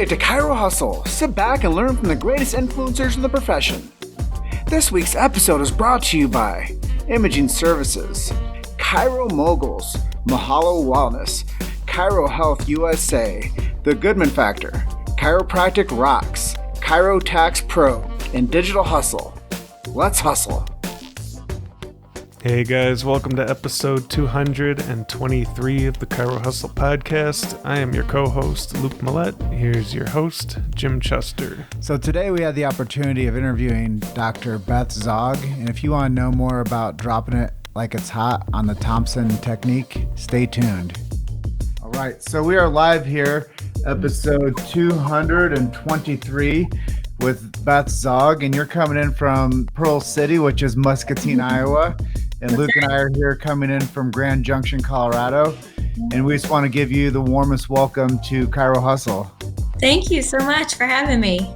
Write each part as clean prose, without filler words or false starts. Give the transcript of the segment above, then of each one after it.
Hey to Chiro Hustle. Sit back and learn from the greatest influencers in the profession. This week's episode is brought to you by Imaging Services, Chiro Moguls, Mahalo Wellness, Chiro Health USA, The Goodman Factor, Chiropractic Rocks, Chiro Tax Pro, and Digital Hustle. Let's hustle. Hey guys, welcome to episode 223 of the Chiro Hustle podcast. I am your co-host, Luke Millette. Here's your host, Jim Chester. So today we had the opportunity of interviewing Dr. Beth Zogg, and if you want to know more about dropping it like it's hot on the Thompson technique, stay tuned. All right, so we are live here, episode 223 with Beth Zogg, and you're coming in from Pearl City, which is Muscatine, Iowa. And Luke and I are here coming in from Grand Junction, Colorado. And we just want to give you the warmest welcome to Chiro Hustle. Thank you so much for having me.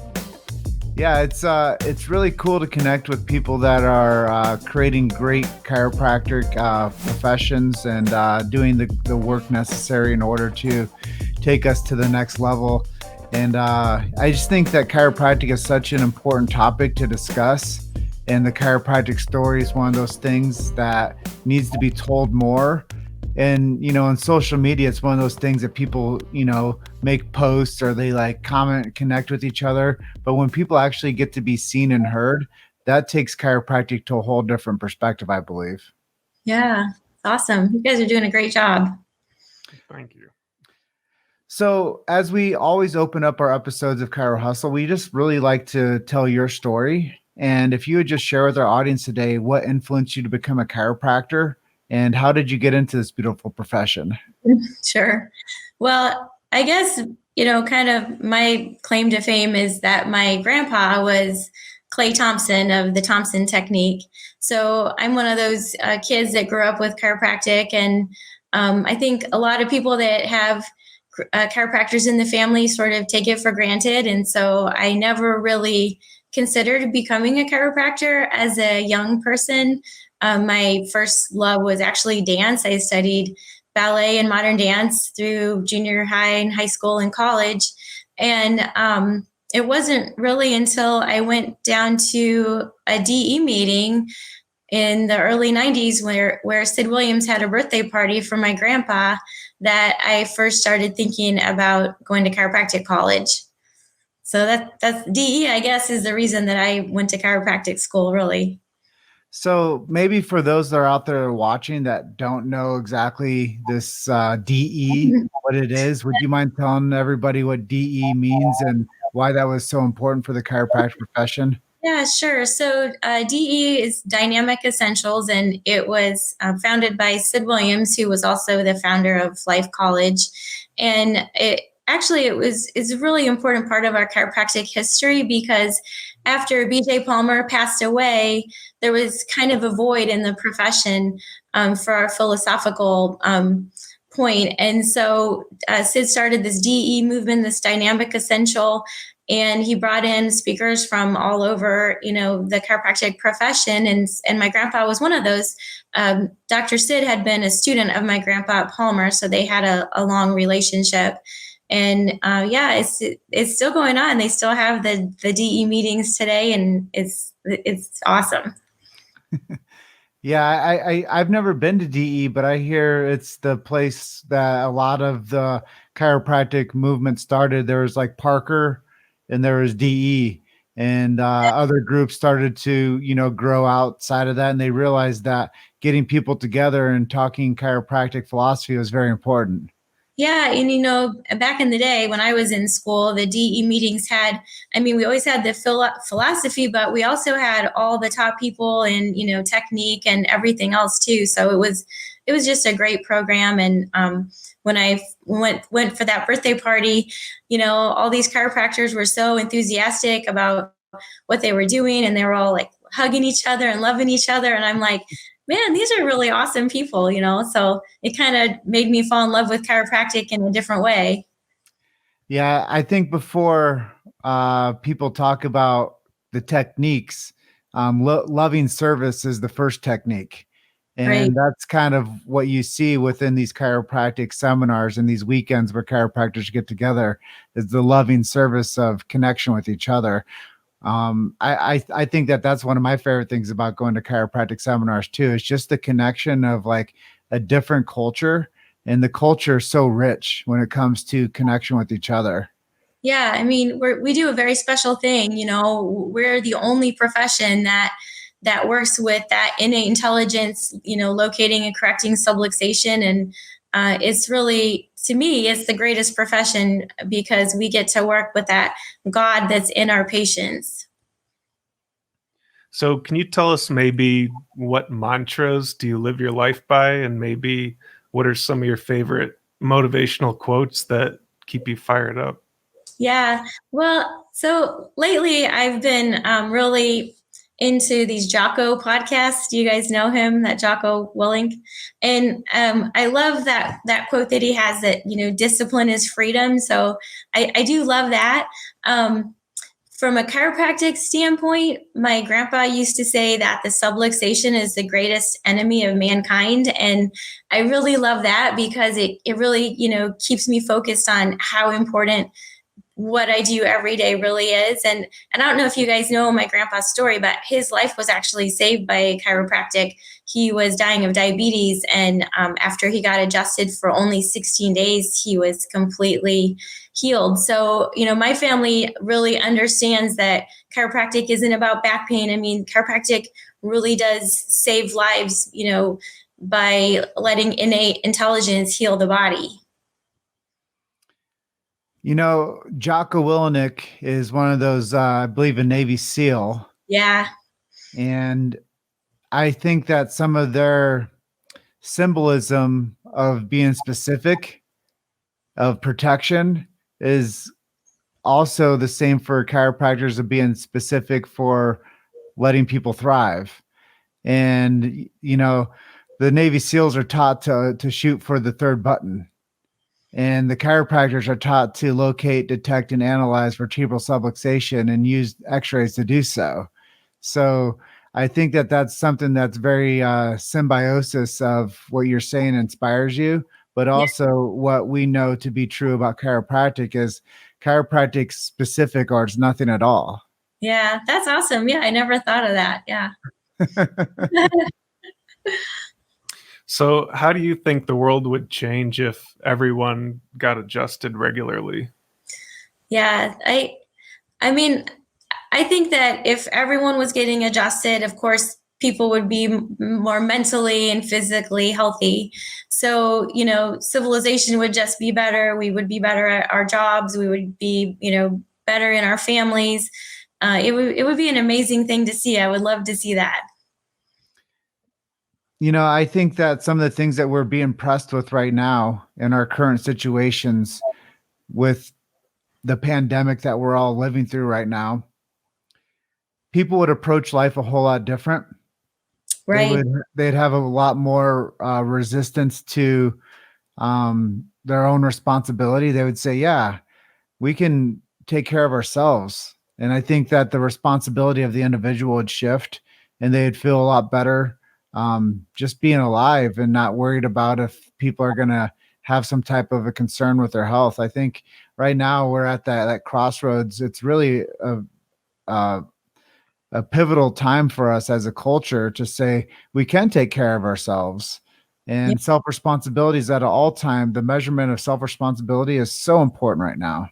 Yeah, it's really cool to connect with people that are creating great chiropractic professions and doing the work necessary in order to take us to the next level. And I just think that chiropractic is such an important topic to discuss. And the chiropractic story is one of those things that needs to be told more. And, you know, on social media, it's one of those things that people, you know, make posts or they like comment, connect with each other. But when people actually get to be seen and heard, that takes chiropractic to a whole different perspective, I believe. Yeah, awesome. You guys are doing a great job. Thank you. So as we always open up our episodes of Chiro Hustle, we just really like to tell your story. And if you would just share with our audience today, what influenced you to become a chiropractor and how did you get into this beautiful profession? Sure. Well, I guess, you know, kind of my claim to fame is that my grandpa was Clay Thompson of the Thompson technique. So I'm one of those kids that grew up with chiropractic. And I think a lot of people that have chiropractors in the family sort of take it for granted. And so I never really considered becoming a chiropractor as a young person. My first love was actually dance. I studied ballet and modern dance through junior high and high school and college. And it wasn't really until I went down to a DE meeting in the early 90s where Sid Williams had a birthday party for my grandpa that I first started thinking about going to chiropractic college. So that's DE, I guess, is the reason that I went to chiropractic school, really. So maybe for those that are out there watching that don't know exactly this DE, what it is, would you mind telling everybody what DE means and why that was so important for the chiropractic profession? Yeah, sure. So DE is Dynamic Essentials, and it was founded by Sid Williams, who was also the founder of Life College. And it's a really important part of our chiropractic history because after BJ Palmer passed away, there was kind of a void in the profession for our philosophical point. And so Sid started this DE movement, this Dynamic Essential, and he brought in speakers from all over, you know, the chiropractic profession. And my grandpa was one of those. Dr. Sid had been a student of my grandpa at Palmer, so they had a long relationship. And it's still going on. They still have the DE meetings today, and it's awesome. Yeah, I've never been to DE, but I hear it's the place that a lot of the chiropractic movement started. There was like Parker, and there was DE, and other groups started to, you know, grow outside of that, and they realized that getting people together and talking chiropractic philosophy was very important. Yeah. And, you know, back in the day when I was in school, the DE meetings we always had the philosophy, but we also had all the top people in, you know, technique and everything else too. So it was just a great program. And when I went for that birthday party, you know, all these chiropractors were so enthusiastic about what they were doing, and they were all like hugging each other and loving each other. And I'm like, man, these are really awesome people, you know? So it kind of made me fall in love with chiropractic in a different way. Yeah, I think before people talk about the techniques, loving service is the first technique. And that's kind of what you see within these chiropractic seminars and these weekends where chiropractors get together, is the loving service of connection with each other. I think that's one of my favorite things about going to chiropractic seminars too. It's just the connection of like a different culture, and the culture is so rich when it comes to connection with each other. Yeah, I mean, we do a very special thing. We're the only profession that works with that innate intelligence, locating and correcting subluxation. And it's really, to me, it's the greatest profession because we get to work with that God that's in our patients. So can you tell us maybe what mantras do you live your life by, and maybe what are some of your favorite motivational quotes that keep you fired up? Yeah, well, so lately I've been really into these Jocko podcasts. Do you guys know him, that Jocko Willink? And I love that quote that he has, that, discipline is freedom. So I do love that. From a chiropractic standpoint, my grandpa used to say that the subluxation is the greatest enemy of mankind. And I really love that because it really, keeps me focused on how important what I do every day really is. And I don't know if you guys know my grandpa's story, but his life was actually saved by chiropractic. He was dying of diabetes. And after he got adjusted for only 16 days, he was completely healed. So, my family really understands that chiropractic isn't about back pain. I mean, chiropractic really does save lives, by letting innate intelligence heal the body. Jocko Willink is one of those, I believe, a Navy SEAL. Yeah. And I think that some of their symbolism of being specific, of protection, is also the same for chiropractors, of being specific for letting people thrive. And, the Navy SEALs are taught to shoot for the third button. And the chiropractors are taught to locate, detect, and analyze vertebral subluxation and use x-rays to do so. So I think that's something that's very symbiosis of what you're saying inspires you, but also what we know to be true about chiropractic is chiropractic specific, or it's nothing at all. Yeah, that's awesome. Yeah, I never thought of that. Yeah. So how do you think the world would change if everyone got adjusted regularly? Yeah, I mean, I think that if everyone was getting adjusted, of course, people would be more mentally and physically healthy. So, civilization would just be better. We would be better at our jobs. We would be, better in our families. It would be an amazing thing to see. I would love to see that. I think that some of the things that we're being pressed with right now in our current situations with the pandemic that we're all living through right now, people would approach life a whole lot different. Right. They'd have a lot more resistance to their own responsibility. They would say, yeah, we can take care of ourselves. And I think that the responsibility of the individual would shift, and they'd feel a lot better just being alive and not worried about if people are going to have some type of a concern with their health. I think right now we're at that crossroads. It's really a pivotal time for us as a culture to say we can take care of ourselves, and self-responsibility is at an all-time. The measurement of self-responsibility is so important right now.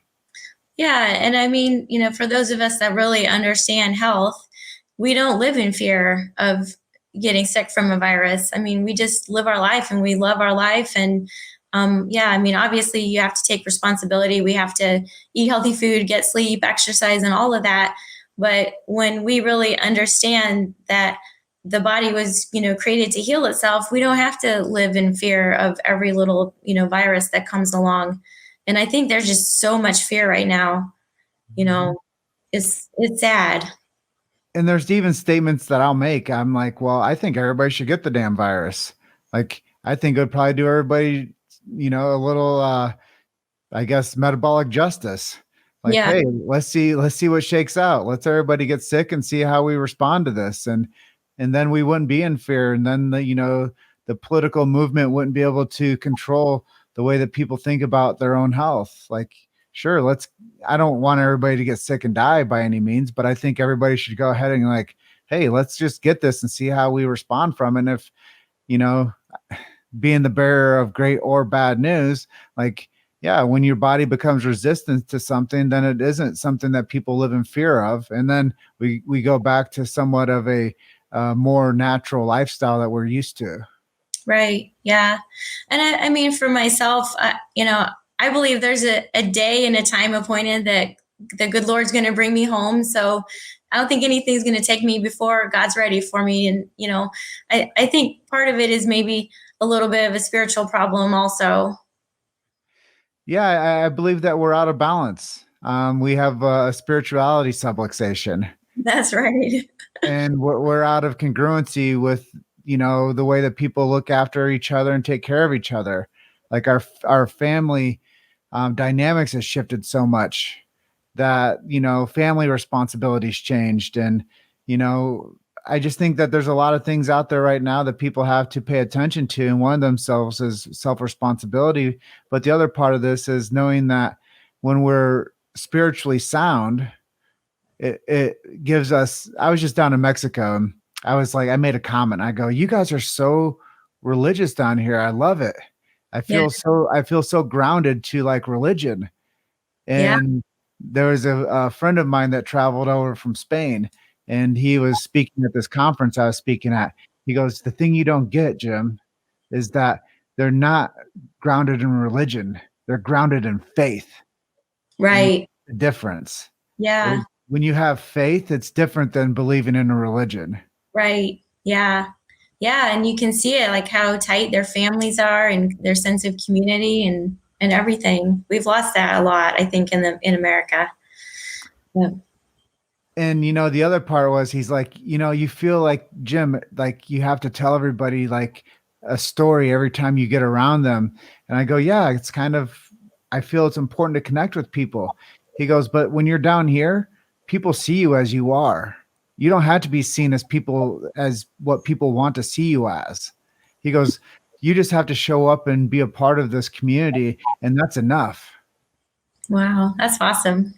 Yeah. And I mean, for those of us that really understand health, we don't live in fear of getting sick from a virus. I mean, we just live our life and we love our life. And I mean, obviously you have to take responsibility. We have to eat healthy food, get sleep, exercise, and all of that. But when we really understand that the body was, created to heal itself, we don't have to live in fear of every little, virus that comes along. And I think there's just so much fear right now. It's sad. And there's even statements that I'll make. I'm like, well, I think everybody should get the damn virus. Like, I think it would probably do everybody, a little, I guess, metabolic justice. Like, hey, let's see what shakes out. Let's everybody get sick and see how we respond to this. And and then we wouldn't be in fear. And then the political movement wouldn't be able to control the way that people think about their own health. Like, sure, I don't want everybody to get sick and die by any means, but I think everybody should go ahead and like, hey, let's just get this and see how we respond from it. And if, being the bearer of great or bad news, like, yeah, when your body becomes resistant to something, then it isn't something that people live in fear of. And then we go back to somewhat of a more natural lifestyle that we're used to. Right. Yeah. And I mean, for myself, I believe there's a day and a time appointed that the good Lord's going to bring me home. So I don't think anything's going to take me before God's ready for me. And, I think part of it is maybe a little bit of a spiritual problem also. Yeah, I believe that we're out of balance. We have a spirituality subluxation. That's right. And we're out of congruency with, the way that people look after each other and take care of each other. Like our family dynamics has shifted so much that, family responsibilities changed. And, I just think that there's a lot of things out there right now that people have to pay attention to. And one of themselves is self-responsibility. But the other part of this is knowing that when we're spiritually sound, it gives us, I was just down in Mexico and I made a comment. I go, you guys are so religious down here. I love it. I feel so grounded to like religion. And there was a friend of mine that traveled over from Spain, and he was speaking at this conference I was speaking at. He goes, the thing you don't get, Jim, is that they're not grounded in religion. They're grounded in faith. Right. The difference. Yeah. When you have faith, it's different than believing in a religion. Right. Yeah. Yeah. And you can see it, like how tight their families are and their sense of community and everything. We've lost that a lot, I think, in America. Yeah. And, the other part was, he's like, you feel like, Jim, like you have to tell everybody like a story every time you get around them. And I go, yeah, it's I feel it's important to connect with people. He goes, but when you're down here, people see you as you are. You don't have to be seen as what people want to see you as. He goes, you just have to show up and be a part of this community. And that's enough. Wow. That's awesome.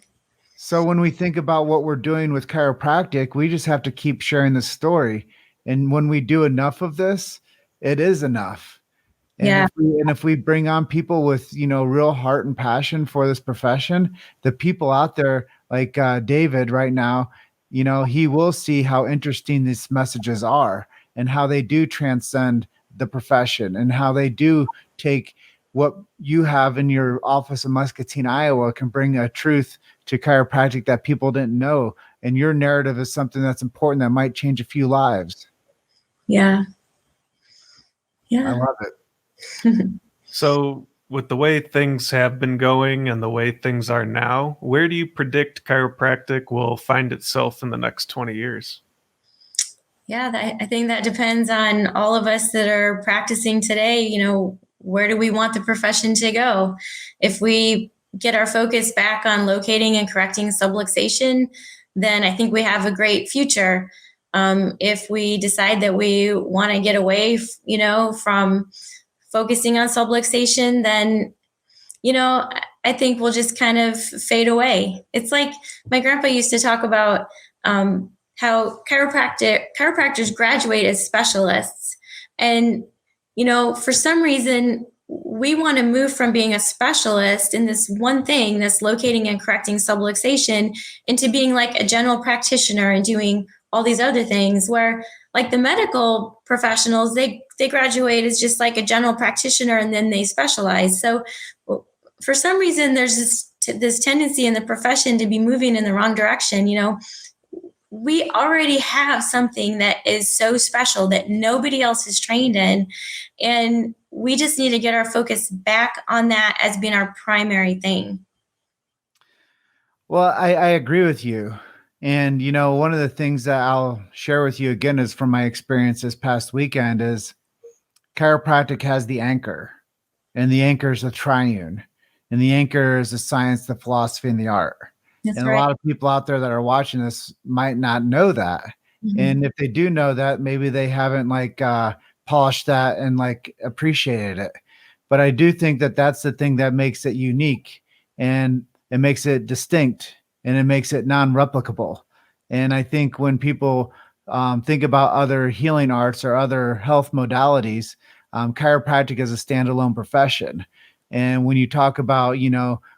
So when we think about what we're doing with chiropractic, we just have to keep sharing the story. And when we do enough of this, it is enough. And if we bring on people with, real heart and passion for this profession, the people out there like David right now, he will see how interesting these messages are and how they do transcend the profession and how they do take what you have in your office in Muscatine, Iowa, can bring a truth to chiropractic that people didn't know. And your narrative is something that's important that might change a few lives. Yeah. Yeah. I love it. So with the way things have been going and the way things are now, where do you predict chiropractic will find itself in the next 20 years? Yeah, I think that depends on all of us that are practicing today. Where do we want the profession to go? If we get our focus back on locating and correcting subluxation, then I think we have a great future. If we decide that we want to get away, from focusing on subluxation, then, I think we'll just kind of fade away. It's like my grandpa used to talk about how chiropractors graduate as specialists. And, for some reason, we want to move from being a specialist in this one thing, that's locating and correcting subluxation, into being like a general practitioner and doing all these other things, where like the medical professionals, they graduate as just like a general practitioner and then they specialize. So for some reason, there's this tendency in the profession to be moving in the wrong direction. We already have something that is so special that nobody else is trained in. And we just need to get our focus back on that as being our primary thing. Well, I agree with you. And, one of the things that I'll share with you again is from my experience this past weekend is chiropractic has the anchor, and the anchor is the triune, and the anchor is the science, the philosophy, and the art. That's and right. A lot of people out there that are watching this might not know that. And if they do know that, maybe they haven't polished that and appreciated it. But I do think that that's the thing that makes it unique, and it makes it distinct, and it makes it non-replicable. And I think when people think about other healing arts or other health modalities, chiropractic is a standalone profession. And when you talk about,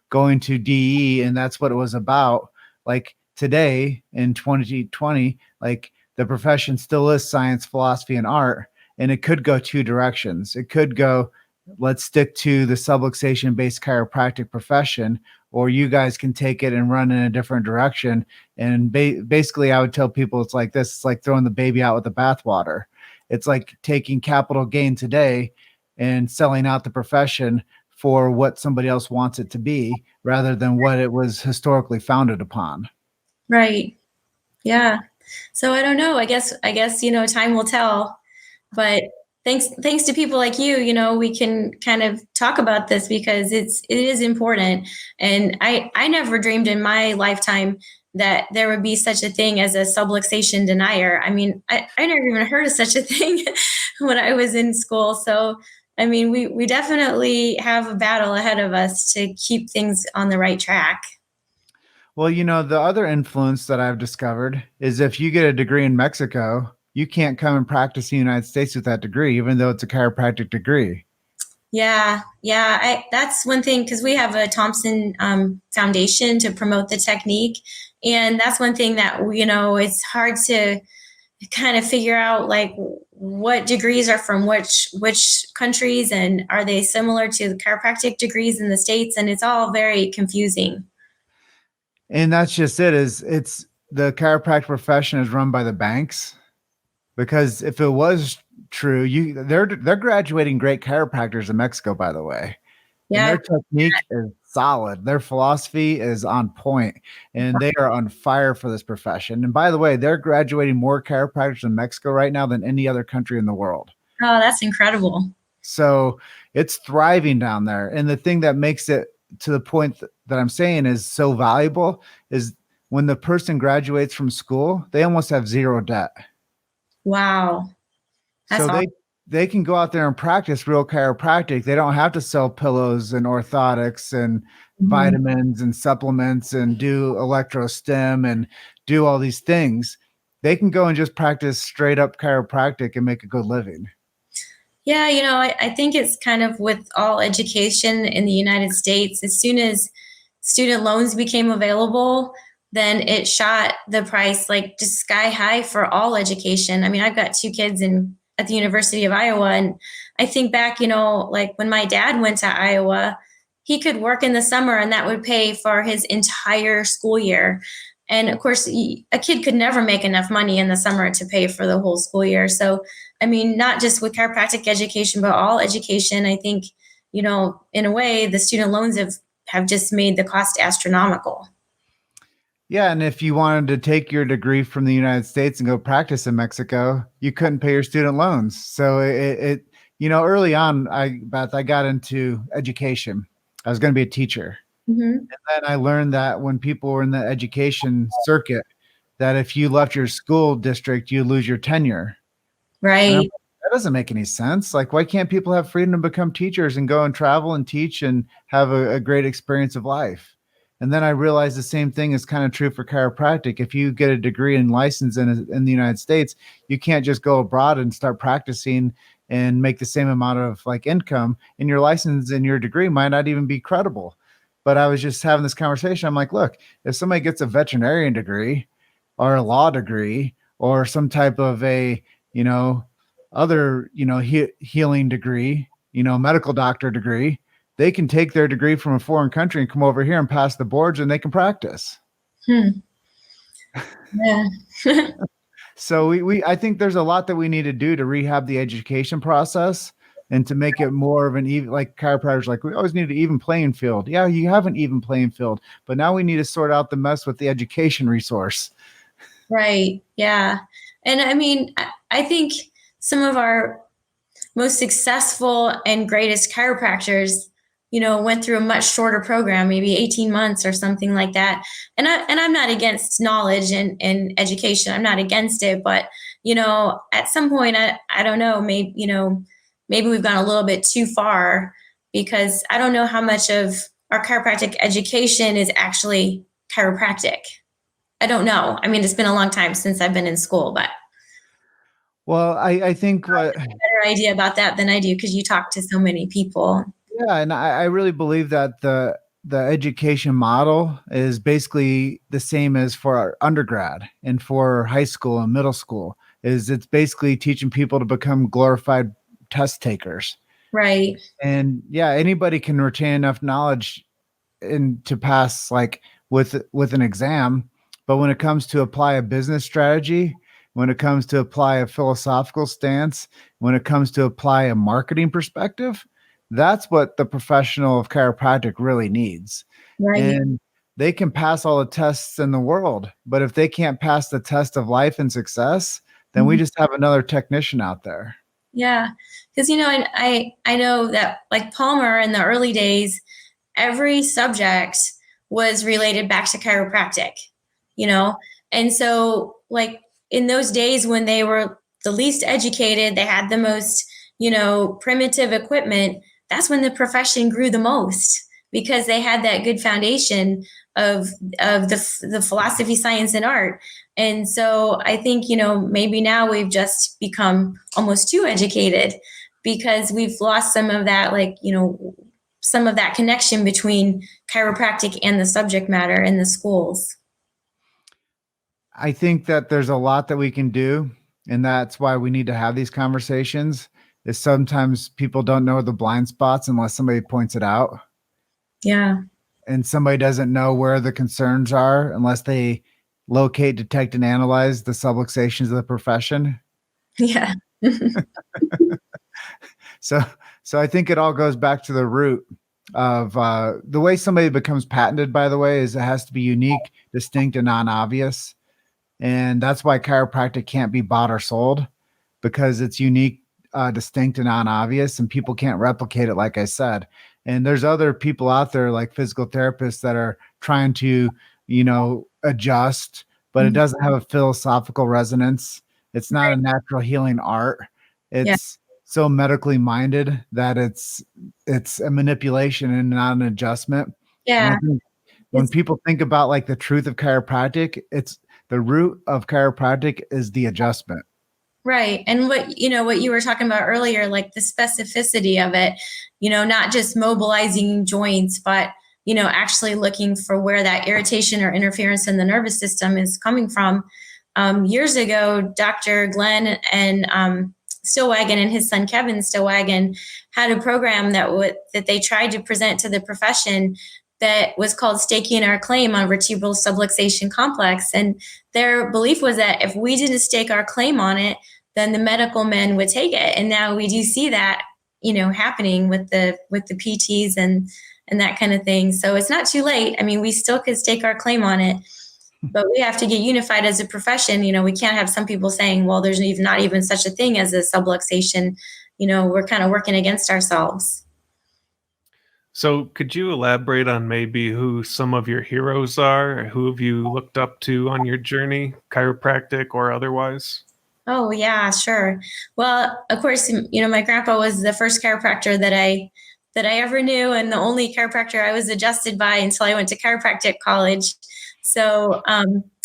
going to DE, and that's what it was about, like today in 2020, like the profession still is science, philosophy, and art. And it could go two directions. It could go, let's stick to the subluxation based chiropractic profession, or you guys can take it and run in a different direction. And basically, I would tell people it's like this: it's like throwing the baby out with the bathwater. It's like taking capital gain today and selling out the profession for what somebody else wants it to be, rather than what it was historically founded upon. Right. Yeah. So I don't know. I guess, time will tell, but thanks to people like you, we can kind of talk about this because it is important. And I never dreamed in my lifetime that there would be such a thing as a subluxation denier. I mean, I never even heard of such a thing when I was in school. So, I mean, we definitely have a battle ahead of us to keep things on the right track. Well, the other influence that I've discovered is if you get a degree in Mexico, you can't come and practice in the United States with that degree, even though it's a chiropractic degree. Yeah. That's one thing, because we have a Thompson foundation to promote the technique. And that's one thing that, it's hard to kind of figure out like what degrees are from which countries, and are they similar to the chiropractic degrees in the States? And it's all very confusing. And that's just it. It's the chiropractic profession is run by the banks, because if it was true, they're graduating great chiropractors in Mexico, by the way. Yeah. And their technique is solid. Their philosophy is on point, and they are on fire for this profession. And by the way, they're graduating more chiropractors in Mexico right now than any other country in the world. Oh, that's incredible. So it's thriving down there. And the thing that makes it, to the point that I'm saying, is so valuable is when the person graduates from school, they almost have zero debt. Wow. That's so awesome. They can go out there and practice real chiropractic. They don't have to sell pillows and orthotics and vitamins and supplements and do electrostim and do all these things. They can go and just practice straight up chiropractic and make a good living. Yeah, I think it's kind of with all education in the United States, as soon as student loans became available, then it shot the price like just sky high for all education. I mean, I've got two kids at the University of Iowa, and I think back, like when my dad went to Iowa, he could work in the summer and that would pay for his entire school year. And of course, a kid could never make enough money in the summer to pay for the whole school year. So, I mean, not just with chiropractic education, but all education, I think, in a way, the student loans have just made the cost astronomical. Yeah, and if you wanted to take your degree from the United States and go practice in Mexico, you couldn't pay your student loans. So it early on, Beth, I got into education. I was going to be a teacher. And then I learned that when people were in the education circuit, that if you left your school district, you lose your tenure. Right. That doesn't make any sense. Like, why can't people have freedom to become teachers and go and travel and teach and have a great experience of life? And then I realized the same thing is kind of true for chiropractic. If you get a degree and license in the United States, you can't just go abroad and start practicing and make the same amount of income, and your license and your degree might not even be credible. But I was just having this conversation. I'm like, look, if somebody gets a veterinarian degree or a law degree or some type of a, other, healing degree, medical doctor degree, they can take their degree from a foreign country and come over here and pass the boards, and they can practice. Yeah. So I think there's a lot that we need to do to rehab the education process and to make it more of an even, like chiropractors, like we always need an even playing field. Yeah, you have an even playing field, but now we need to sort out the mess with the education resource. Right. Yeah. And I mean, I think some of our most successful and greatest chiropractors went through a much shorter program, maybe 18 months or something like that. And I'm not against knowledge and education. I'm not against it, but at some point, I don't know, maybe we've gone a little bit too far, because I don't know how much of our chiropractic education is actually chiropractic. I don't know. I mean, it's been a long time since I've been in school, but Well, I think you have a better idea about that than I do, because you talk to so many people. yeah, and I really believe that the education model is basically the same as for our undergrad and for high school and middle school. It's basically teaching people to become glorified test takers. Right. And yeah, anybody can retain enough knowledge to pass like with an exam, but when it comes to apply a business strategy, when it comes to apply a philosophical stance, when it comes to apply a marketing perspective, that's what the professional of chiropractic really needs. Right. And they can pass all the tests in the world, but if they can't pass the test of life and success, then we just have another technician out there. Yeah. Because, I know that, like Palmer in the early days, every subject was related back to chiropractic, and so like in those days when they were the least educated, they had the most, primitive equipment. That's when the profession grew the most, because they had that good foundation of the philosophy, science, and art. And so I think, maybe now we've just become almost too educated, because we've lost some of that, like, some of that connection between chiropractic and the subject matter in the schools. I think that there's a lot that we can do, and that's why we need to have these conversations. Is sometimes people don't know the blind spots unless somebody points it out. Yeah. And somebody doesn't know where the concerns are unless they locate, detect, and analyze the subluxations of the profession. Yeah. So I think it all goes back to the root of the way somebody becomes patented, by the way, is it has to be unique, distinct, and non-obvious. And that's why chiropractic can't be bought or sold, because it's unique, distinct, and non-obvious, and people can't replicate it, like I said. And there's other people out there like physical therapists that are trying to, adjust, but it doesn't have a philosophical resonance. It's not a natural healing art. It's so medically minded that it's a manipulation and not an adjustment. Yeah. When people think about like the truth of chiropractic, it's the root of chiropractic is the adjustment. Right. And what you were talking about earlier, like the specificity of it, not just mobilizing joints, but, actually looking for where that irritation or interference in the nervous system is coming from. Years ago, Dr. Glenn and Stillwagon and his son, Kevin Stillwagon, had a program that they tried to present to the profession that was called Staking Our Claim on Vertebral Subluxation Complex. And their belief was that if we didn't stake our claim on it, then the medical men would take it. And now we do see that, happening with the PTs and that kind of thing. So it's not too late. I mean, we still could stake our claim on it, but we have to get unified as a profession. We can't have some people saying, well, there's not even such a thing as a subluxation. We're kind of working against ourselves. So could you elaborate on maybe who some of your heroes are? Or who have you looked up to on your journey, chiropractic or otherwise? Oh, yeah, sure. Well, of course, my grandpa was the first chiropractor that I ever knew, and the only chiropractor I was adjusted by until I went to chiropractic college. So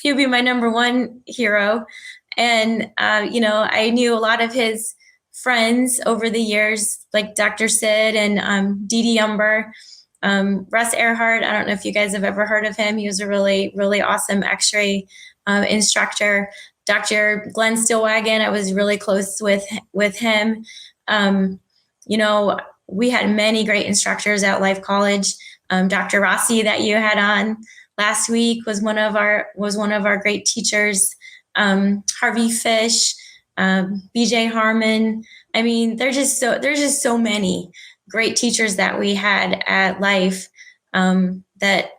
he would be my number one hero. And, I knew a lot of his friends over the years, like Dr. Sid and Dee Dee Umber, Russ Earhart. I don't know if you guys have ever heard of him. He was a really, really awesome x-ray instructor. Dr. Glenn Stillwagon, I was really close with him. We had many great instructors at Life College. Dr. Rossi that you had on last week was one of our great teachers. Harvey Fish, BJ Harmon. I mean, there's just so many great teachers that we had at Life that,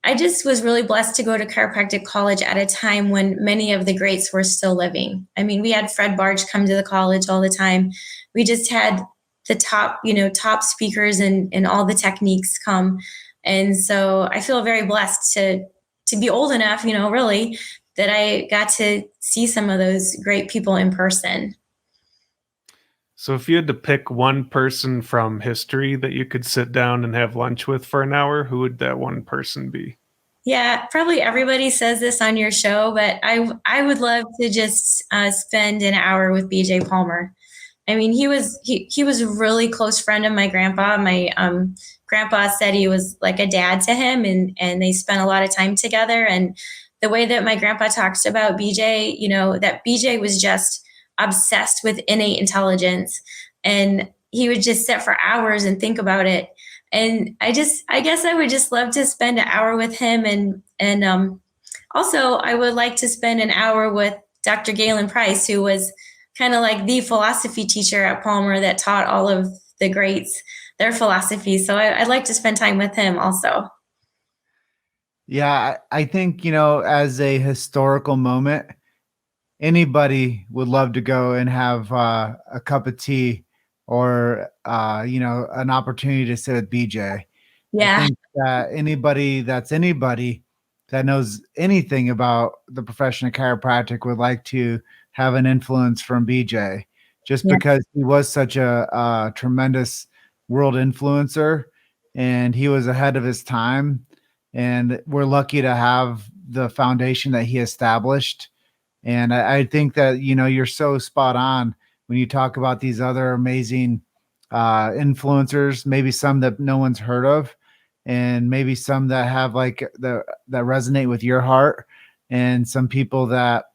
I just was really blessed to go to chiropractic college at a time when many of the greats were still living. I mean, we had Fred Barge come to the college all the time. We just had the top speakers and all the techniques come. And so I feel very blessed to be old enough, really, that I got to see some of those great people in person. So if you had to pick one person from history that you could sit down and have lunch with for an hour, who would that one person be? Yeah, probably everybody says this on your show, but I would love to just spend an hour with BJ Palmer. I mean, he was a really close friend of my grandpa. My grandpa said he was like a dad to him, and they spent a lot of time together. And the way that my grandpa talks about BJ, that BJ was just obsessed with innate intelligence, and he would just sit for hours and think about it. And I guess I would just love to spend an hour with him. And also I would like to spend an hour with Dr. Galen Price, who was kind of like the philosophy teacher at Palmer that taught all of the greats their philosophy. So I'd like to spend time with him also. Yeah, I think, as a historical moment, anybody would love to go and have a cup of tea or, an opportunity to sit with BJ. Yeah. I think that anybody that knows anything about the profession of chiropractic would like to have an influence from BJ, just because he was such a tremendous world influencer, and he was ahead of his time. And we're lucky to have the foundation that he established. And I think that, you're so spot on when you talk about these other amazing influencers, maybe some that no one's heard of, and maybe some that have that resonate with your heart, and some people that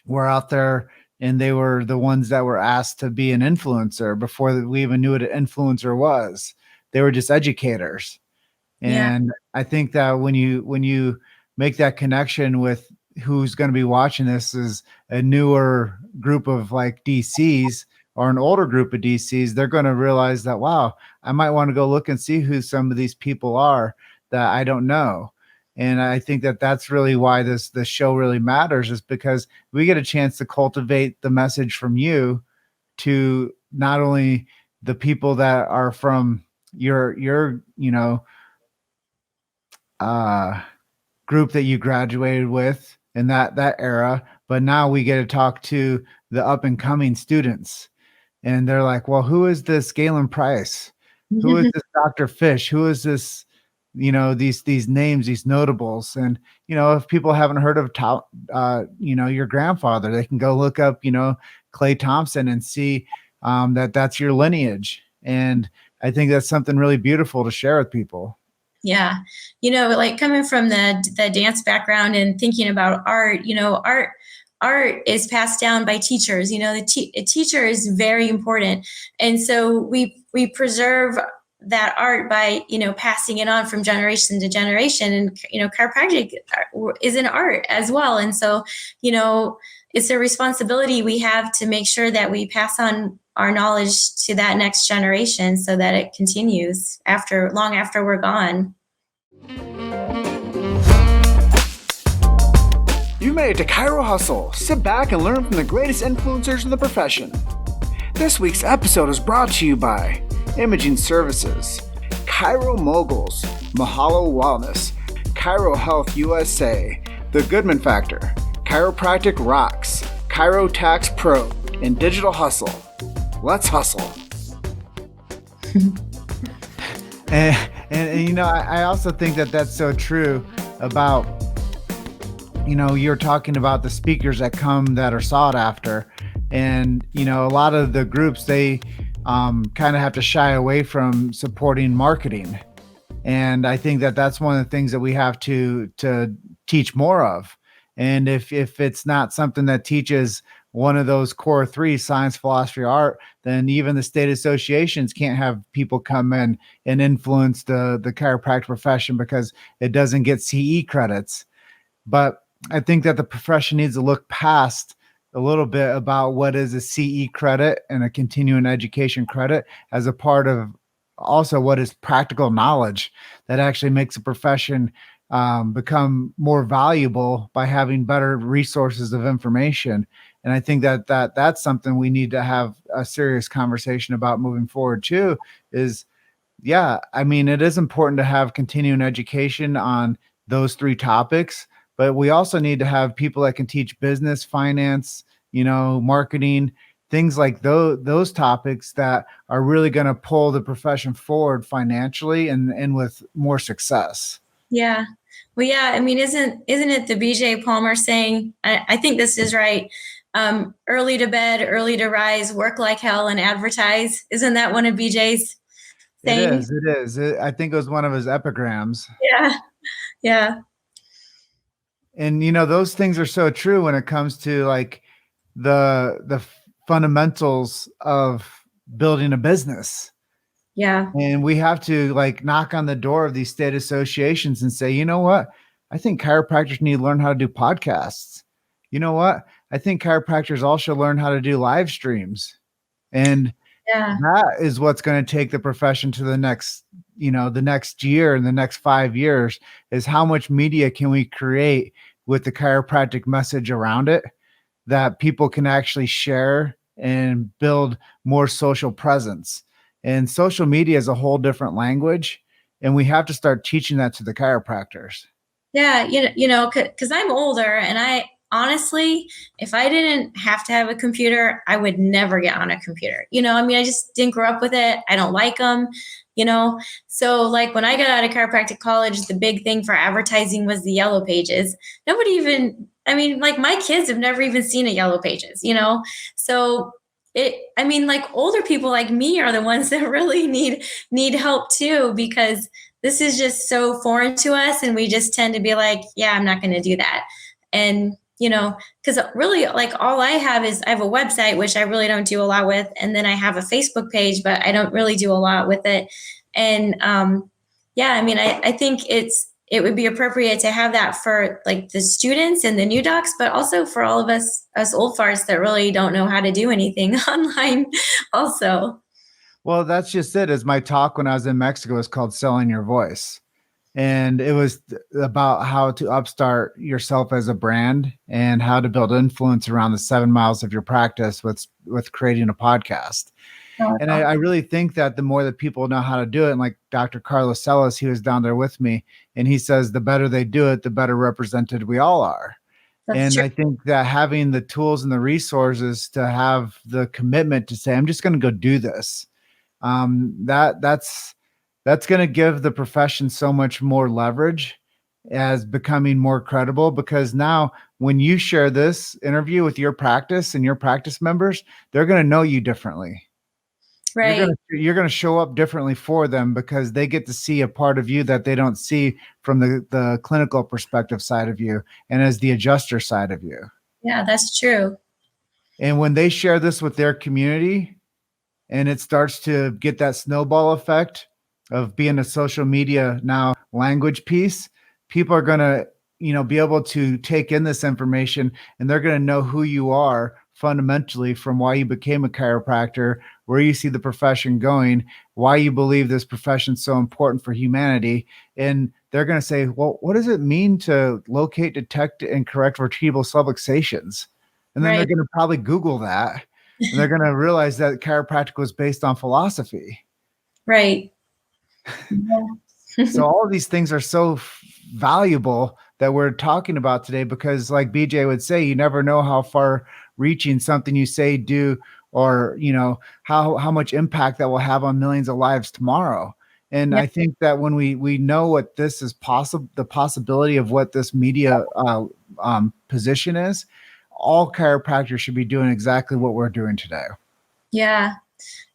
were out there and they were the ones that were asked to be an influencer before we even knew what an influencer was. They were just educators. And I think that when you make that connection with who's going to be watching this is a newer group of like DCs or an older group of DCs, they're going to realize that, wow, I might want to go look and see who some of these people are that I don't know. And I think that that's really why this show really matters, is because we get a chance to cultivate the message from you to not only the people that are from your group that you graduated with in that era, but now we get to talk to the up and coming students, and they're like, well, who is this Galen Price? Who is this Dr. Fish? Who is this, these names, these notables? And, if people haven't heard of, your grandfather, they can go look up, Clay Thompson and see that's your lineage. And I think that's something really beautiful to share with people. Yeah. Like coming from the dance background and thinking about art, art is passed down by teachers. A teacher is very important. And so we preserve that art by, passing it on from generation to generation. And, chiropractic is an art as well. And so, it's a responsibility we have to make sure that we pass on our knowledge to that next generation so that it continues long after we're gone. You made it to Chiro Hustle. Sit back and learn from the greatest influencers in the profession. This week's episode is brought to you by Imaging Services, Chiro Moguls, Mahalo Wellness, Chiro Health USA, The Goodman Factor, Chiropractic Rocks, Chiro Tax Pro, and Digital Hustle. Let's hustle. And I also think that that's so true about, you're talking about the speakers that come that are sought after. And, a lot of the groups, they kind of have to shy away from supporting marketing. And I think that that's one of the things that we have to teach more of. And if it's not something that teaches one of those core three, science, philosophy, art, then even the state associations can't have people come in and influence the chiropractic profession because it doesn't get CE credits. But I think that the profession needs to look past a little bit about what is a CE credit and a continuing education credit as a part of also what is practical knowledge that actually makes a profession become more valuable by having better resources of information. And I think that's something we need to have a serious conversation about moving forward too, is yeah, I mean, it is important to have continuing education on those three topics, but we also need to have people that can teach business, finance, marketing, things like those topics that are really going to pull the profession forward financially and with more success. Yeah. Well, yeah. I mean, isn't it the BJ Palmer saying? I think this is right. Early to bed, early to rise, work like hell, and advertise. Isn't that one of BJ's sayings? It is. I think it was one of his epigrams. Yeah. Yeah. And those things are so true when it comes to like the fundamentals of building a business. Yeah. And we have to like knock on the door of these state associations and say, you know what? I think chiropractors need to learn how to do podcasts. You know what? I think chiropractors all should learn how to do live streams. And that is what's going to take the profession to the next year and the next 5 years, is how much media can we create with the chiropractic message around it that people can actually share and build more social presence. And social media is a whole different language, and we have to start teaching that to the chiropractors. Yeah, because I'm older, and I honestly, if I didn't have to have a computer, I would never get on a computer. I mean, I just didn't grow up with it. I don't like them, So like when I got out of chiropractic college, the big thing for advertising was the yellow pages. Nobody even, I mean, like my kids have never even seen a yellow pages, So like older people like me are the ones that really need help too, because this is just so foreign to us. And we just tend to be like, yeah, I'm not going to do that. And, because really like all I have is I have a website, which I really don't do a lot with. And then I have a Facebook page, but I don't really do a lot with it. And I mean, I think it would be appropriate to have that for like the students and the new docs, but also for all of us old farts that really don't know how to do anything online also. Well, that's just it. As my talk when I was in Mexico was called Selling Your Voice. And it was about how to upstart yourself as a brand and how to build influence around the 7 miles of your practice with creating a podcast. And I really think that the more that people know how to do it, and like Dr. Carlos Celis, he was down there with me, and he says the better they do it, the better represented we all are. That's true. I think that having the tools and the resources to have the commitment to say, I'm just going to go do this. That's going to give the profession so much more leverage as becoming more credible, because now when you share this interview with your practice and your practice members, they're going to know you differently. Right. You're going to show up differently for them because they get to see a part of you that they don't see from the clinical perspective side of you and as the adjuster side of you. Yeah, that's true. And when they share this with their community and it starts to get that snowball effect of being a social media now language piece, people are going to, be able to take in this information, and they're going to know who you are fundamentally, from why you became a chiropractor, where you see the profession going, why you believe this profession is so important for humanity. And they're going to say, well, what does it mean to locate, detect, and correct vertebral subluxations? And then they're going to probably Google that, and they're going to realize that chiropractic was based on philosophy. Right. So all of these things are so valuable that we're talking about today, because like BJ would say, you never know how far reaching something you say, do, or, how much impact that will have on millions of lives tomorrow. And I think that when we know what this is possible, the possibility of what this media position is, all chiropractors should be doing exactly what we're doing today. Yeah.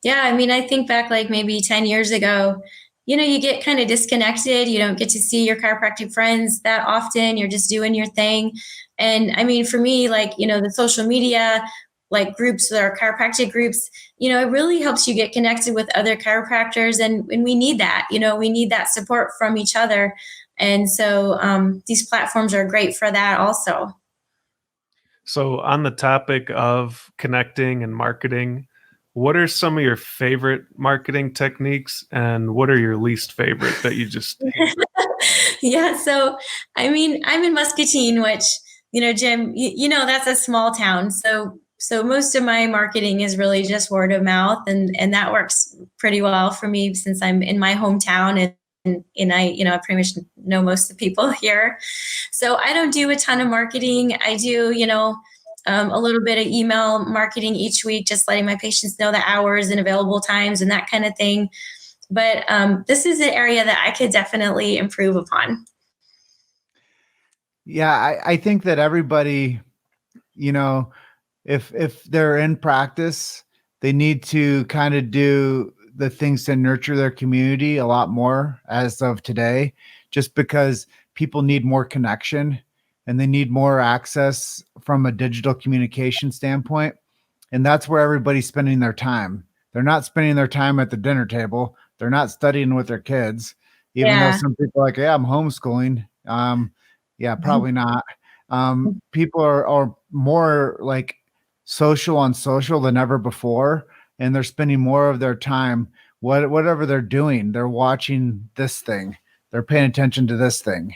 Yeah. I mean, I think back like maybe 10 years ago, you get kind of disconnected. You don't get to see your chiropractic friends that often. You're just doing your thing. And I mean, for me, like, the social media, like groups or chiropractic groups, it really helps you get connected with other chiropractors. And we need that, we need that support from each other. And so these platforms are great for that also. So on the topic of connecting and marketing, what are some of your favorite marketing techniques, and what are your least favorite that you just Yeah. So, I mean, I'm in Muscatine, which, Jim, that's a small town. So So most of my marketing is really just word of mouth, and that works pretty well for me since I'm in my hometown and I, I pretty much know most of the people here. So I don't do a ton of marketing. I do, a little bit of email marketing each week, just letting my patients know the hours and available times and that kind of thing. But this is an area that I could definitely improve upon. Yeah, I think that everybody, if they're in practice, they need to kind of do the things to nurture their community a lot more as of today, just because people need more connection and they need more access from a digital communication standpoint. And that's where everybody's spending their time. They're not spending their time at the dinner table. They're not studying with their kids, even though some people are like, yeah, I'm homeschooling. Yeah, probably not. People are more like social on social than ever before, and they're spending more of their time, whatever they're doing, they're watching this thing, they're paying attention to this thing.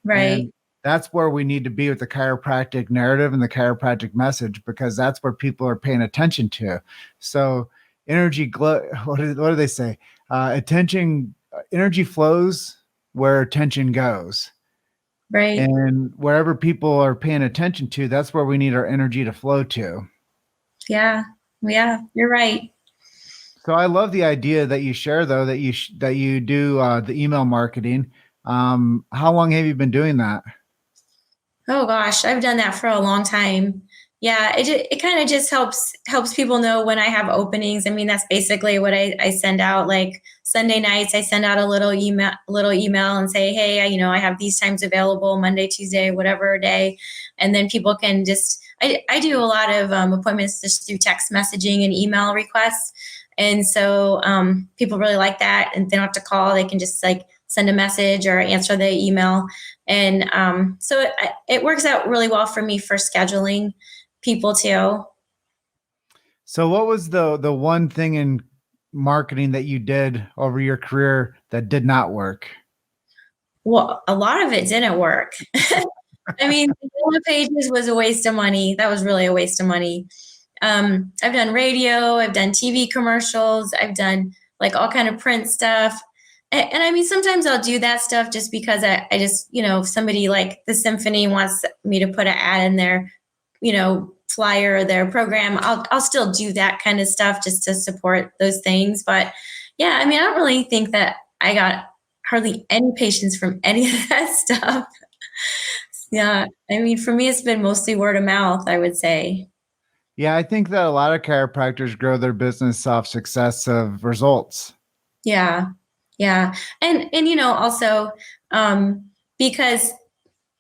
Right. And that's where we need to be with the chiropractic narrative and the chiropractic message, because that's where people are paying attention to. So what do they say? Energy flows where attention goes. Right. And wherever people are paying attention to, that's where we need our energy to flow to. Yeah, you're right. So I love the idea that you share, though, that you do the email marketing. How long have you been doing that? Oh gosh, I've done that for a long time. Yeah, it kind of just helps people know when I have openings. I mean, that's basically what I send out. Like Sunday nights, I send out a little email and say, hey, I have these times available, Monday, Tuesday, whatever day, and then people can just. I do a lot of appointments just through text messaging and email requests, and so people really like that, and they don't have to call. They can just like send a message or answer the email, and so it works out really well for me for scheduling people too. So what was the one thing in marketing that you did over your career that did not work? Well, a lot of it didn't work. I mean, the yellow pages was a waste of money. That was really a waste of money. I've done radio, I've done TV commercials, I've done like all kind of print stuff. And I mean, sometimes I'll do that stuff just because I just, if somebody like the symphony wants me to put an ad in their, flyer or their program, I'll still do that kind of stuff just to support those things. But yeah, I mean, I don't really think that I got hardly any patients from any of that stuff. Yeah. I mean, for me, it's been mostly word of mouth, I would say. Yeah, I think that a lot of chiropractors grow their business off success of results. Yeah. Yeah. And also, because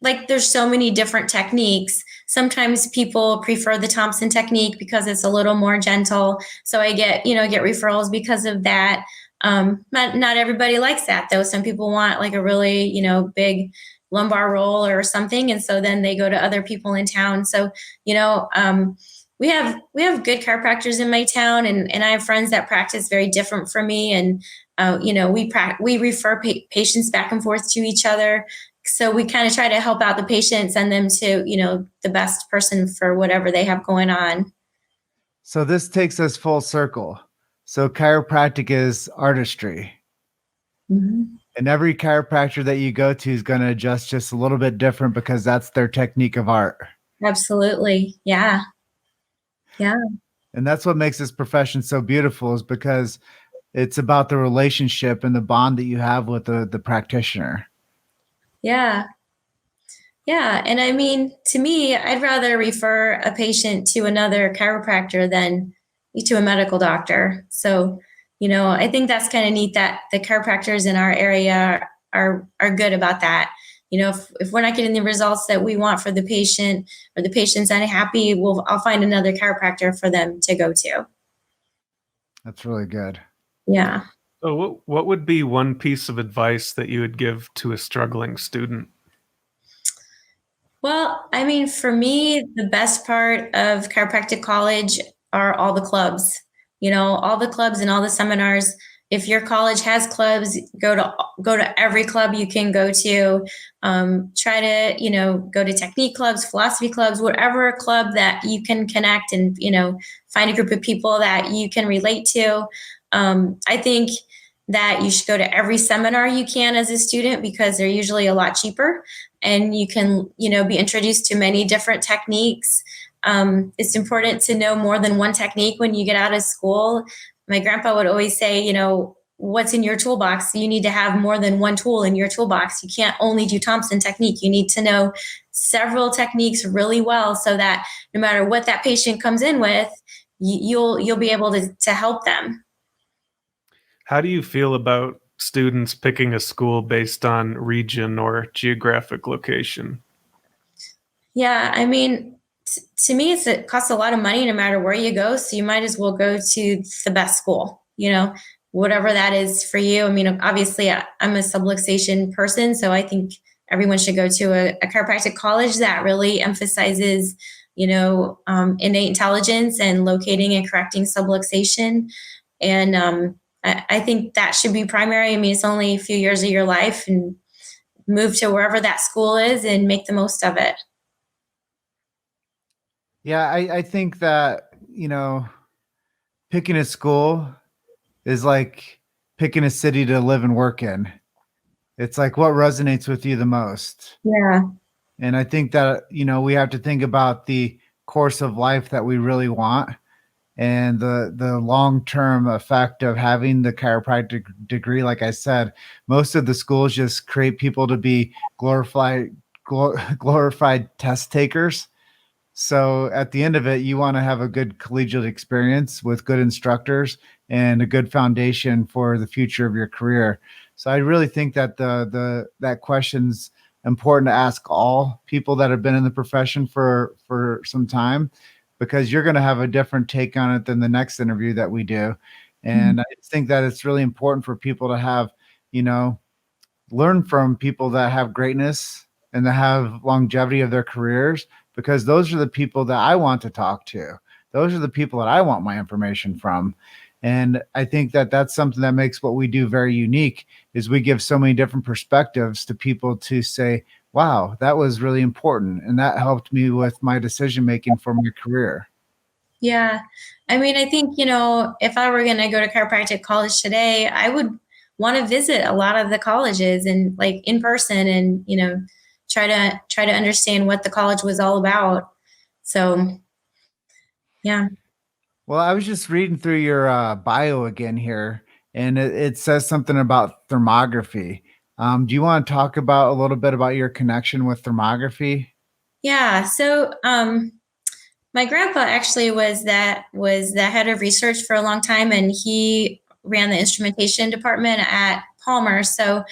like there's so many different techniques. Sometimes people prefer the Thompson technique because it's a little more gentle. So I get referrals because of that. Not everybody likes that though. Some people want like a really, big lumbar roll or something. And so then they go to other people in town. So, we have good chiropractors in my town, and I have friends that practice very different from me. And, we refer patients back and forth to each other. So we kind of try to help out the patient, send them to, the best person for whatever they have going on. So this takes us full circle. So chiropractic is artistry. Mm-hmm. And every chiropractor that you go to is going to adjust just a little bit different because that's their technique of art. Absolutely. Yeah. Yeah. And that's what makes this profession so beautiful, is because it's about the relationship and the bond that you have with the practitioner. Yeah. Yeah. And I mean, to me, I'd rather refer a patient to another chiropractor than to a medical doctor. So, I think that's kind of neat that the chiropractors in our area are good about that. If we're not getting the results that we want for the patient, or the patient's unhappy, I'll find another chiropractor for them to go to. That's really good. Yeah. So what would be one piece of advice that you would give to a struggling student? Well, I mean, for me, the best part of chiropractic college are all the clubs, all the clubs and all the seminars. if your college has clubs, go to every club you can go to. Try to, go to technique clubs, philosophy clubs, whatever club that you can connect and, find a group of people that you can relate to. I think that you should go to every seminar you can as a student because they're usually a lot cheaper and you can, be introduced to many different techniques. It's important to know more than one technique when you get out of school. My grandpa would always say, what's in your toolbox? You need to have more than one tool in your toolbox. You can't only do Thompson technique. You need to know several techniques really well so that no matter what that patient comes in with, you'll be able to help them. How do you feel about students picking a school based on region or geographic location? Yeah, I mean, to me, it costs a lot of money no matter where you go. So you might as well go to the best school, whatever that is for you. I mean, obviously, I'm a subluxation person, so I think everyone should go to a chiropractic college that really emphasizes, innate intelligence and locating and correcting subluxation. And I think that should be primary. I mean, it's only a few years of your life, and move to wherever that school is and make the most of it. Yeah, I think that, picking a school is like picking a city to live and work in. It's like what resonates with you the most. Yeah. And I think that, we have to think about the course of life that we really want and the long-term effect of having the chiropractic degree. Like I said, most of the schools just create people to be glorified test takers. So at the end of it, you want to have a good collegiate experience with good instructors and a good foundation for the future of your career. So I really think that that question's important to ask all people that have been in the profession for some time, because you're going to have a different take on it than the next interview that we do. And I think that it's really important for people to have, learn from people that have greatness and that have longevity of their careers, because those are the people that I want to talk to. Those are the people that I want my information from. And I think that that's something that makes what we do very unique, is we give so many different perspectives to people to say, wow, that was really important. And that helped me with my decision-making for my career. Yeah. I mean, I think, if I were going to go to chiropractic college today, I would want to visit a lot of the colleges and like in person and, try to understand what the college was all about. So, yeah. Well, I was just reading through your bio again here, and it says something about thermography. Do you want to talk about a little bit about your connection with thermography? Yeah. So, my grandpa actually was the head of research for a long time, and he ran the instrumentation department at Palmer. So,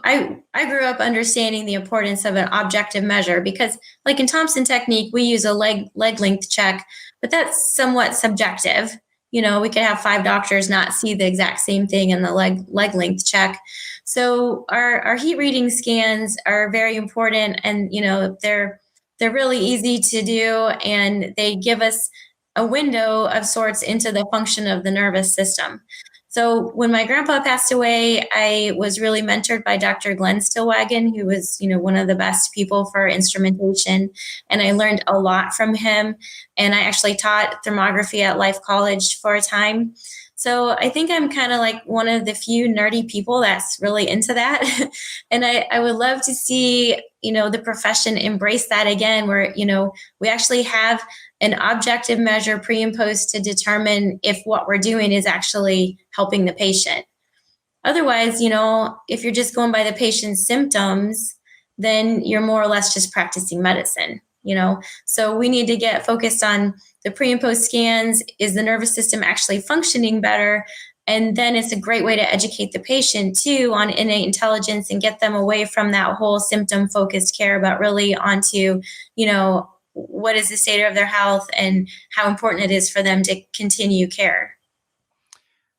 I grew up understanding the importance of an objective measure, because like in Thompson technique, we use a leg length check, but that's somewhat subjective. We could have 5 doctors not see the exact same thing in the leg length check. So our heat reading scans are very important, and they're really easy to do, and they give us a window of sorts into the function of the nervous system. So when my grandpa passed away, I was really mentored by Dr. Glenn Stillwagon, who was, one of the best people for instrumentation. And I learned a lot from him. And I actually taught thermography at Life College for a time. So I think I'm kind of like one of the few nerdy people that's really into that. And I would love to see, the profession embrace that again, where, we actually have an objective measure pre and post to determine if what we're doing is actually helping the patient. Otherwise, if you're just going by the patient's symptoms, then you're more or less just practicing medicine, So we need to get focused on the pre and post scans. Is the nervous system actually functioning better? And then it's a great way to educate the patient too on innate intelligence and get them away from that whole symptom focused care, but really onto, what is the state of their health and how important it is for them to continue care.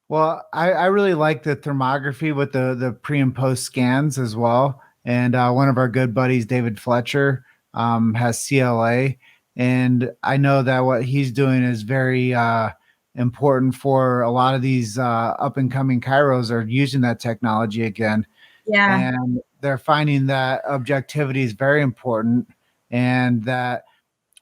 Well, I really like the thermography with the pre and post scans as well. And one of our good buddies, David Fletcher, has CLA. And I know that what he's doing is very important for a lot of these up and coming chiros are using that technology again. Yeah. And they're finding that objectivity is very important. And that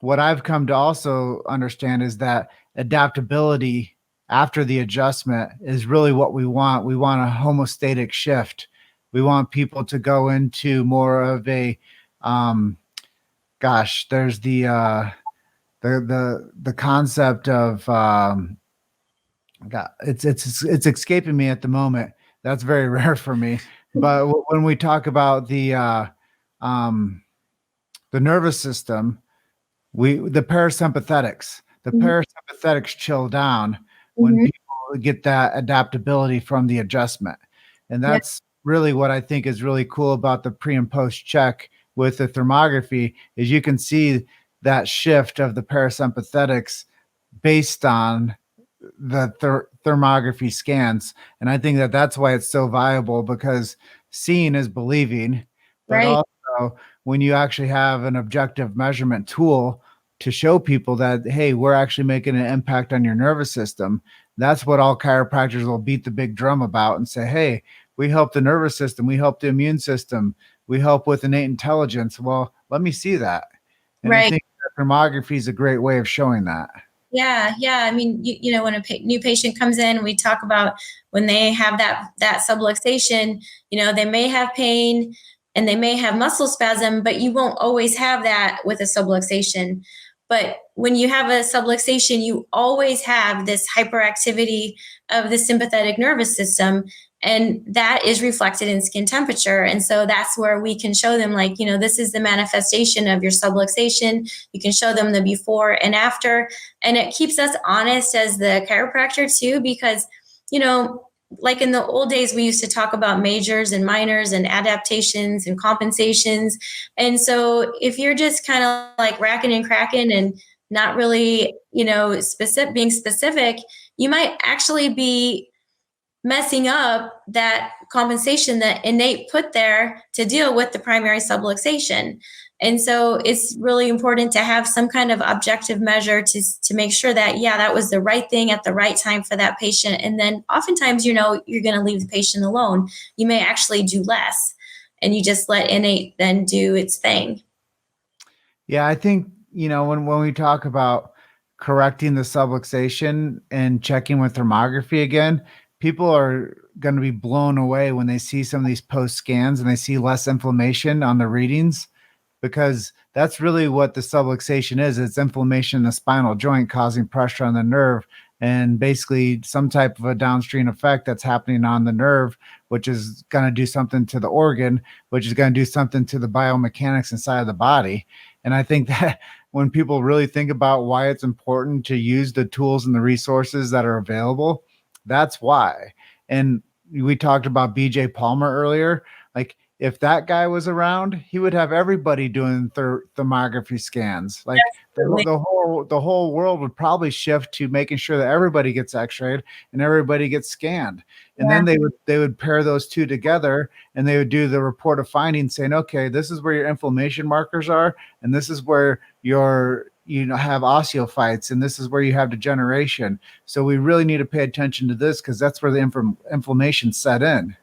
what I've come to also understand is that adaptability after the adjustment is really what we want. We want a homostatic shift. We want people to go into more of a, there's the concept of, God, it's escaping me at the moment. That's very rare for me. But when we talk about um, the nervous system, the parasympathetics, chill down when Mhm. people get that adaptability from the adjustment. And Yeah. that's really what I think is really cool about the pre and post check with the thermography is you can see that shift of the parasympathetics based on the thermography scans. And I think that that's why it's so valuable, because seeing is believing, but Right. also when you actually have an objective measurement tool to show people that, hey, we're actually making an impact on your nervous system, that's what all chiropractors will beat the big drum about and say, hey, we help the nervous system, we help the immune system, we help with innate intelligence. Well, let me see that. And I Right. think that thermography is a great way of showing that. Yeah, yeah. I mean, when a new patient comes in, we talk about when they have that subluxation. They may have pain and they may have muscle spasm, but you won't always have that with a subluxation. But when you have a subluxation, you always have this hyperactivity of the sympathetic nervous system, and that is reflected in skin temperature. And so that's where we can show them, like, this is the manifestation of your subluxation. You can show them the before and after, and it keeps us honest as the chiropractor too, because like in the old days, we used to talk about majors and minors and adaptations and compensations. And so if you're just kind of like racking and cracking and not really being specific, you might actually be messing up that compensation that innate put there to deal with the primary subluxation. And so it's really important to have some kind of objective measure to make sure that, yeah, that was the right thing at the right time for that patient. And then oftentimes, you're going to leave the patient alone. You may actually do less, and you just let innate then do its thing. Yeah, I think, when we talk about correcting the subluxation and checking with thermography again, people are going to be blown away when they see some of these post scans and they see less inflammation on the readings, because that's really what the subluxation is. It's inflammation in the spinal joint causing pressure on the nerve, and basically some type of a downstream effect that's happening on the nerve, which is going to do something to the organ, which is going to do something to the biomechanics inside of the body. And I think that when people really think about why it's important to use the tools and the resources that are available, that's why. And we talked about BJ Palmer earlier. Like, if that guy was around, he would have everybody doing thermography scans. Like the whole world would probably shift to making sure that everybody gets x-rayed and everybody gets scanned. And then they would pair those two together, and they would do the report of findings saying, okay, this is where your inflammation markers are, and this is where have osteophytes, and this is where you have degeneration. So we really need to pay attention to this, because that's where the inflammation set in.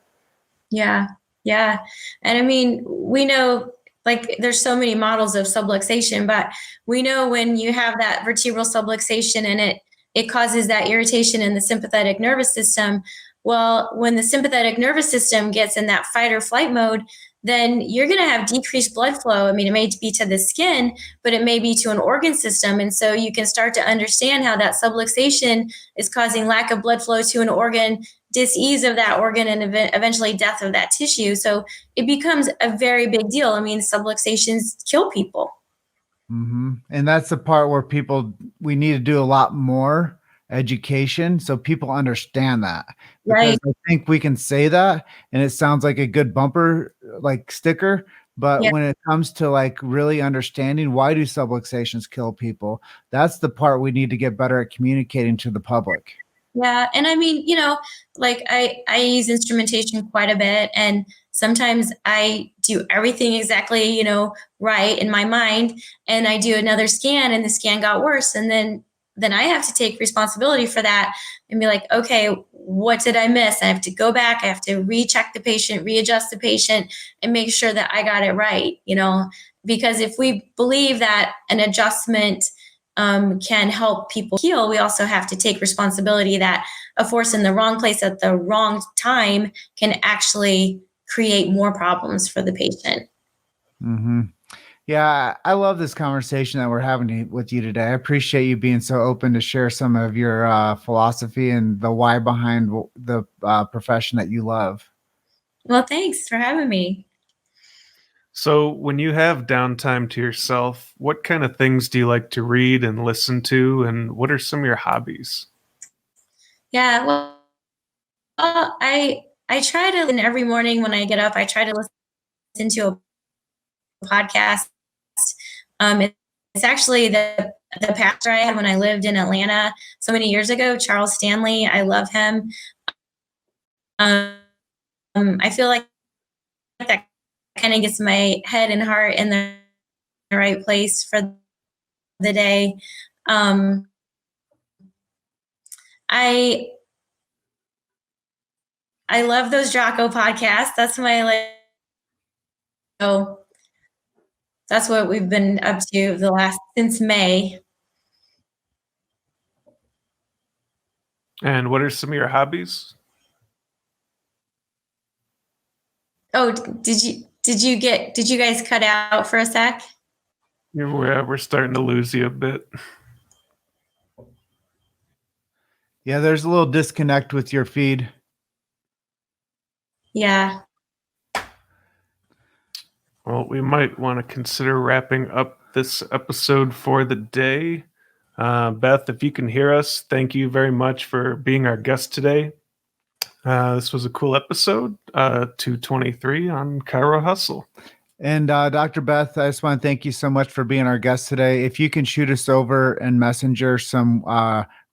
Yeah. Yeah. And I mean, we know, like, there's so many models of subluxation, but we know when you have that vertebral subluxation and it causes that irritation in the sympathetic nervous system. Well, when the sympathetic nervous system gets in that fight or flight mode, then you're going to have decreased blood flow. I mean, it may be to the skin, but it may be to an organ system. And so you can start to understand how that subluxation is causing lack of blood flow to an organ, dis-ease of that organ, and eventually death of that tissue. So it becomes a very big deal. I mean, subluxations kill people. Mm-hmm. And that's the part where we need to do a lot more education so people understand that. Because Right. I think we can say that and it sounds like a good bumper, like sticker. But Yeah. when it comes to like really understanding why do subluxations kill people, that's the part we need to get better at communicating to the public. Yeah. And I mean, like I use instrumentation quite a bit, and sometimes I do everything exactly, right in my mind, and I do another scan and the scan got worse. And then then I have to take responsibility for that and be like, okay, what did I miss? I have to go back. I have to recheck the patient, readjust the patient, and make sure that I got it right, because if we believe that an adjustment can help people heal, we also have to take responsibility that a force in the wrong place at the wrong time can actually create more problems for the patient. Mm-hmm. Yeah, I love this conversation that we're having with you today. I appreciate you being so open to share some of your philosophy and the why behind the profession that you love. Well, thanks for having me. So when you have downtime to yourself, what kind of things do you like to read and listen to, and what are some of your hobbies? Yeah, well, I try to, and every morning when I get up, I try to listen to a podcast. It's actually the pastor I had when I lived in Atlanta so many years ago, Charles Stanley. I love him. I feel like that kind of gets my head and heart in the right place for the day. I love those Jocko podcasts. That's my so that's what we've been up to since May. And what are some of your hobbies? Oh, did you guys cut out for a sec? We're starting to lose you a bit. Yeah, there's a little disconnect with your feed. Yeah. Well, we might want to consider wrapping up this episode for the day. Beth, if you can hear us, thank you very much for being our guest today. This was a cool episode, 223 on Chiro Hustle. And Dr. Beth, I just want to thank you so much for being our guest today. If you can shoot us over in Messenger some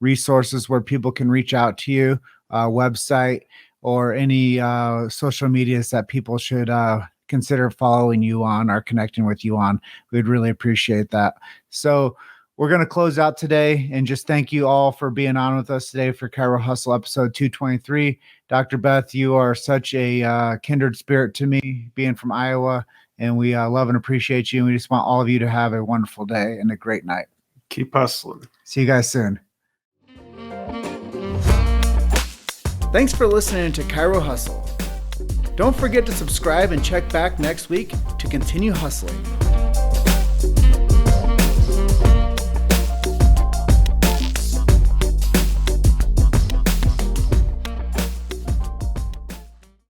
resources where people can reach out to you, website, or any social medias that people should consider following you on or connecting with you on, we'd really appreciate that. So we're going to close out today and just thank you all for being on with us today for Chiro Hustle episode 223. Dr. Beth, you are such a kindred spirit to me, being from Iowa, and we love and appreciate you. And we just want all of you to have a wonderful day and a great night. Keep hustling. See you guys soon. Thanks for listening to Chiro Hustle. Don't forget to subscribe and check back next week to continue hustling.